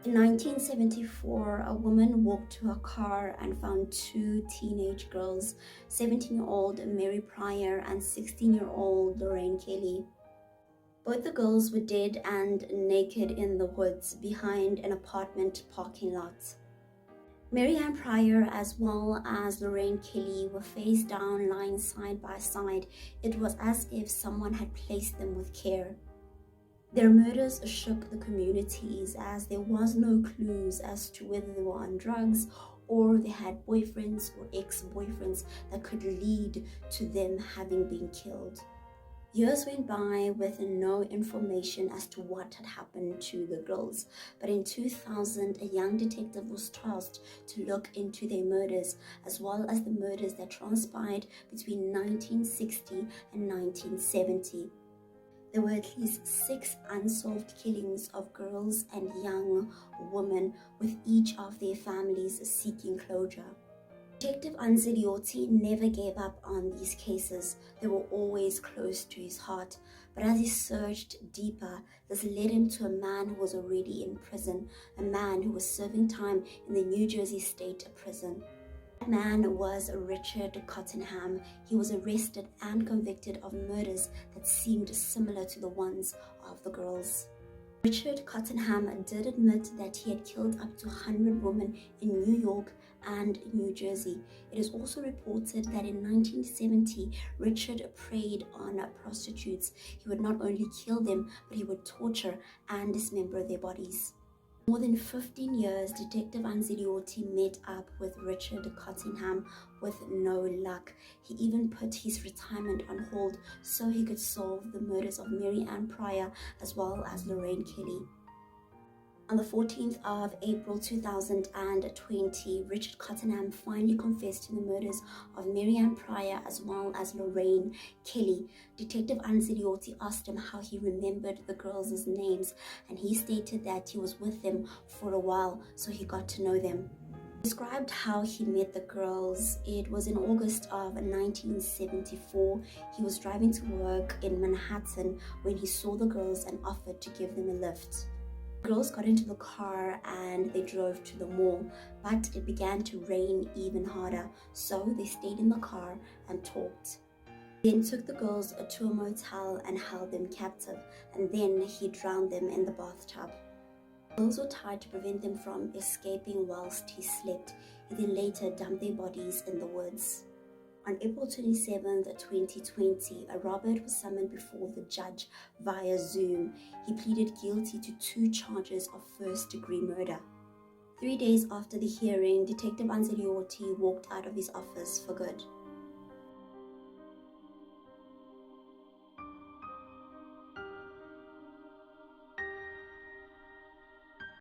In 1974, a woman walked to her car and found two teenage girls, 17-year-old Mary Pryor and 16-year-old Lorraine Kelly. Both the girls were dead and naked in the woods behind an apartment parking lot. Mary Ann Pryor as well as Lorraine Kelly were face down, lying side by side. It was as if someone had placed them with care. Their murders shook the communities as there was no clues as to whether they were on drugs or they had boyfriends or ex-boyfriends that could lead to them having been killed. Years went by with no information as to what had happened to the girls, but in 2000, a young detective was tasked to look into their murders as well as the murders that transpired between 1960 and 1970. There were at least 6 unsolved killings of girls and young women, with each of their families seeking closure. Detective Anziliotti never gave up on these cases. They were always close to his heart. But as he searched deeper, this led him to a man who was already in prison, a man who was serving time in the New Jersey State Prison. That man was Richard Cottenham. He was arrested and convicted of murders that seemed similar to the ones of the girls. Richard Cottenham did admit that he had killed up to 100 women in New York and New Jersey. It is also reported that in 1970, Richard preyed on prostitutes. He would not only kill them, but he would torture and dismember their bodies. More than 15 years, Detective Anziliotti met up with Richard Cottenham with no luck. He even put his retirement on hold so he could solve the murders of Mary Ann Pryor as well as Lorraine Kelly. On the 14th of April 2020, Richard Cottenham finally confessed to the murders of Mary Ann Pryor as well as Lorraine Kelly. Detective Anziliotti asked him how he remembered the girls' names, and he stated that he was with them for a while, so he got to know them. He described how he met the girls. It was in August of 1974. He was driving to work in Manhattan when he saw the girls and offered to give them a lift. The girls got into the car and they drove to the mall, but it began to rain even harder, so they stayed in the car and talked. He then took the girls to a motel and held them captive, and then he drowned them in the bathtub. The girls were tied to prevent them from escaping whilst he slept. He then later dumped their bodies in the woods. On April 27, 2020, Robert was summoned before the judge via Zoom. He pleaded guilty to 2 charges of first-degree murder. 3 days after the hearing, Detective Anziliotti walked out of his office for good.